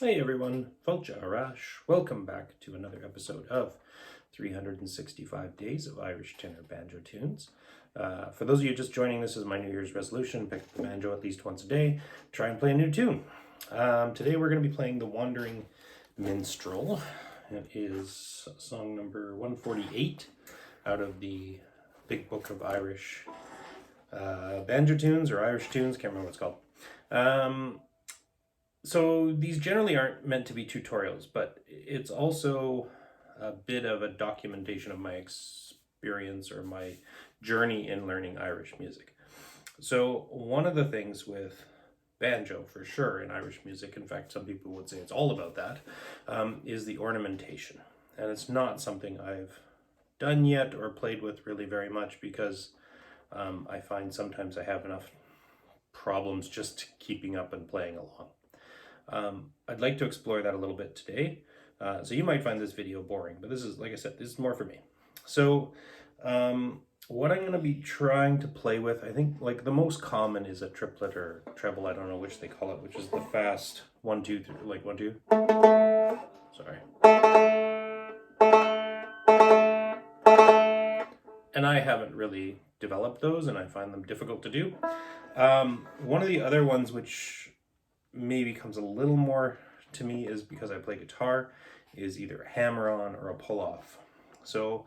Hey everyone, Fulja Arash. Welcome back to another episode of 365 Days of Irish Tenor Banjo Tunes. For those of you just joining, this is my New Year's resolution: pick up the banjo at least once a day, try and play a new tune. Today we're going to be playing the Wandering Minstrel. It is song number 148 out of the Big Book of Irish Banjo Tunes or Irish Tunes, can't remember what it's called. So these generally aren't meant to be tutorials, but it's also a bit of a documentation of my experience or my journey in learning Irish music. So one of the things with banjo, for sure, in Irish music, in fact, some people would say it's all about that, is the ornamentation. And it's not something I've done yet or played with really very much because I find sometimes I have enough problems just keeping up and playing along. I'd like to explore that a little bit today. So you might find this video boring, but this is, like I said, this is more for me. So what I'm going to be trying to play with, I think like the most common is a triplet or treble, I don't know which they call it, which is the fast 1, 2, 3, like 1, 2. Sorry. And I haven't really developed those and I find them difficult to do. One of the other ones which maybe comes a little more to me is because I play guitar, is either a hammer-on or a pull-off. So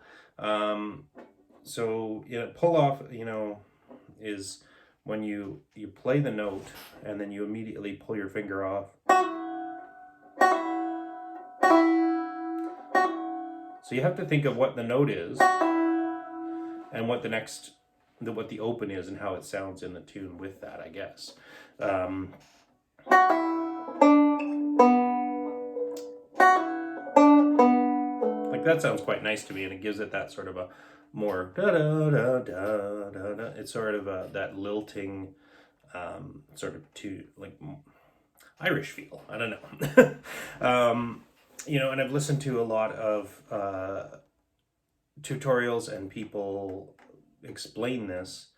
pull-off, is when you play the note and then you immediately pull your finger off. So you have to think of what the note is and what what the open is and how it sounds in the tune with that, I guess. Like that sounds quite nice to me, and it gives it that sort of a more da da da da da da. It's sort of that lilting sort of like Irish feel. I don't know. And I've listened to a lot of tutorials and people explain this.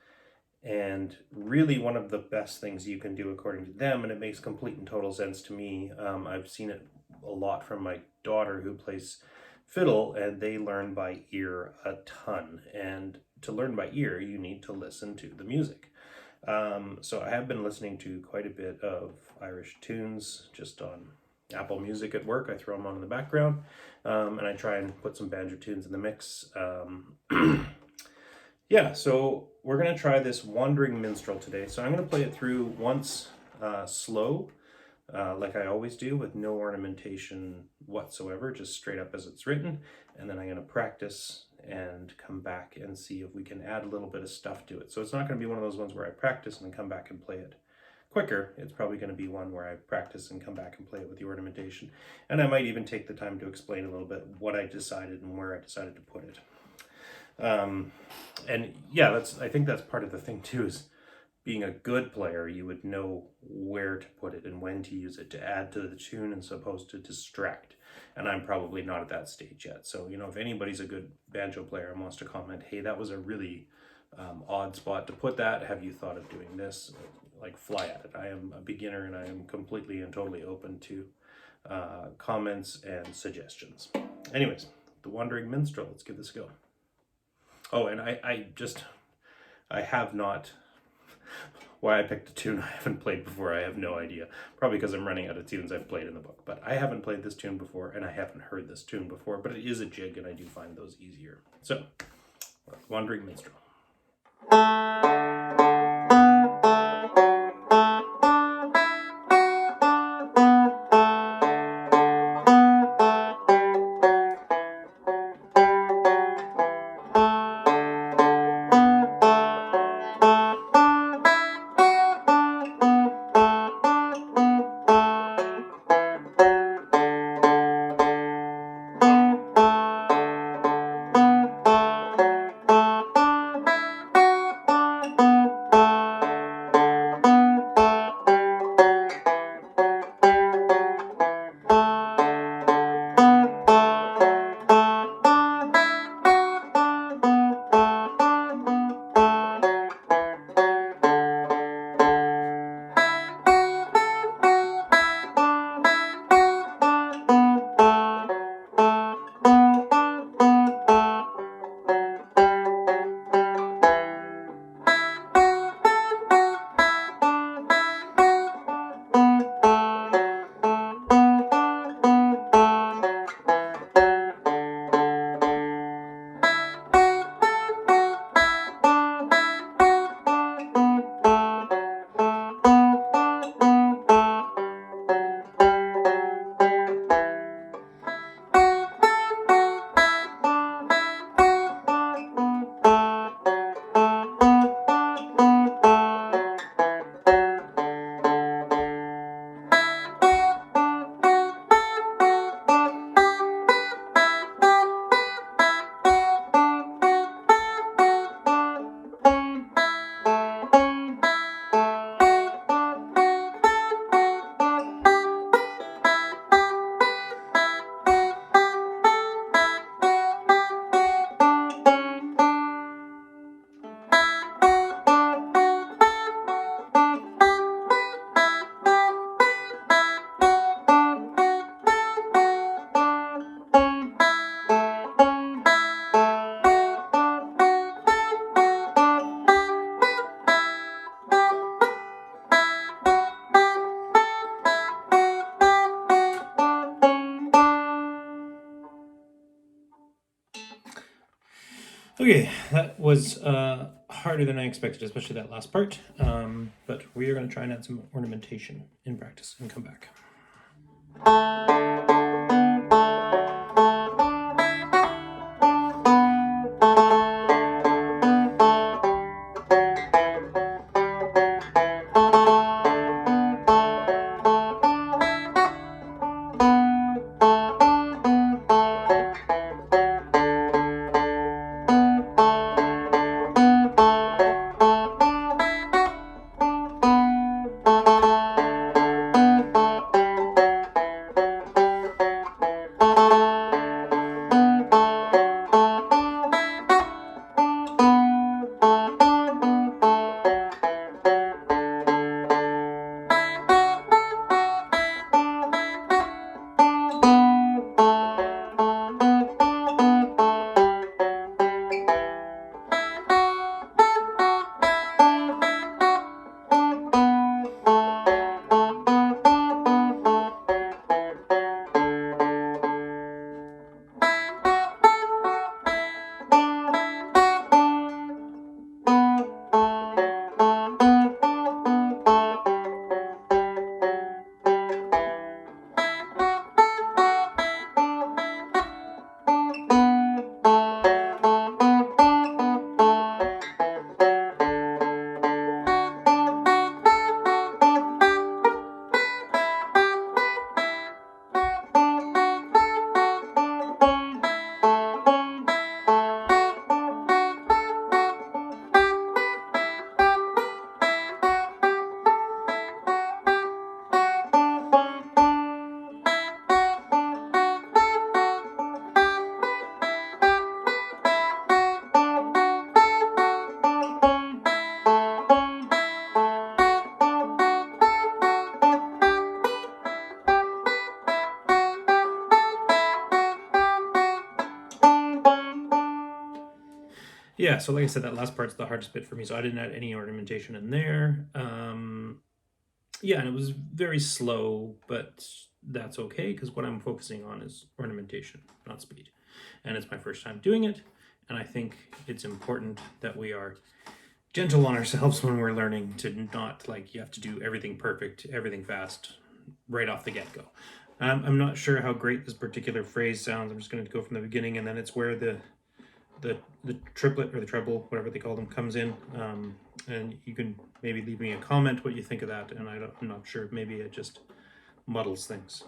And really one of the best things you can do according to them, and it makes complete and total sense to me, I've seen it a lot from my daughter who plays fiddle, and they learn by ear a ton. And to learn by ear, you need to listen to the music. So I have been listening to quite a bit of Irish tunes just on Apple Music at work. I throw them on in the background, and I try and put some banjo tunes in the mix. Yeah, so we're going to try this Wandering Minstrel today. So I'm going to play it through once slow, like I always do, with no ornamentation whatsoever, just straight up as it's written. And then I'm going to practice and come back and see if we can add a little bit of stuff to it. So it's not going to be one of those ones where I practice and then come back and play it quicker. It's probably going to be one where I practice and come back and play it with the ornamentation. And I might even take the time to explain a little bit what I decided and where I decided to put it. And yeah, I think that's part of the thing too, is being a good player, you would know where to put it and when to use it to add to the tune and supposed to distract. And I'm probably not at that stage yet. So, if anybody's a good banjo player and wants to comment, hey, that was a really odd spot to put that. Have you thought of doing this? Like, fly at it. I am a beginner and I am completely and totally open to comments and suggestions. Anyways, the Wandering Minstrel, let's give this a go. Oh, and I have not, why I picked a tune I haven't played before, I have no idea. Probably because I'm running out of tunes I've played in the book. But I haven't played this tune before, and I haven't heard this tune before, but it is a jig, and I do find those easier. So, Wandering Minstrel. Okay, that was harder than I expected, especially that last part. But we are going to try and add some ornamentation in practice and come back. Yeah, so like I said, that last part's the hardest bit for me, so I didn't add any ornamentation in there. Yeah, and it was very slow, but that's okay, because what I'm focusing on is ornamentation, not speed. And it's my first time doing it, and I think it's important that we are gentle on ourselves when we're learning, to not, like, you have to do everything perfect, everything fast, right off the get-go. I'm not sure how great this particular phrase sounds. I'm just going to go from the beginning, and then it's where the triplet or the treble, whatever they call them, comes in. And you can maybe leave me a comment what you think of that. And I'm not sure, maybe it just muddles things.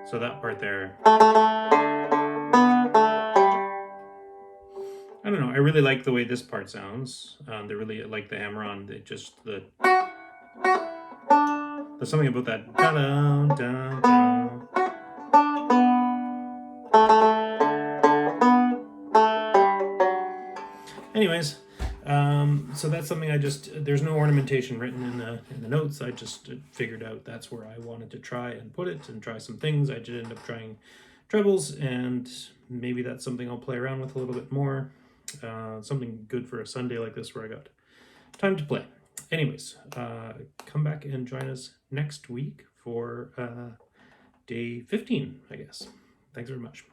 So that part there, I don't know, I really like the way this part sounds. They really like the hammer on, there's something about that da-da-da-da. Anyways, so that's something there's no ornamentation written in the notes. I just figured out that's where I wanted to try and put it and try some things. I did end up trying trebles, and maybe that's something I'll play around with a little bit more. Something good for a Sunday like this where I got time to play. Anyways, come back and join us next week for day 15, I guess. Thanks very much.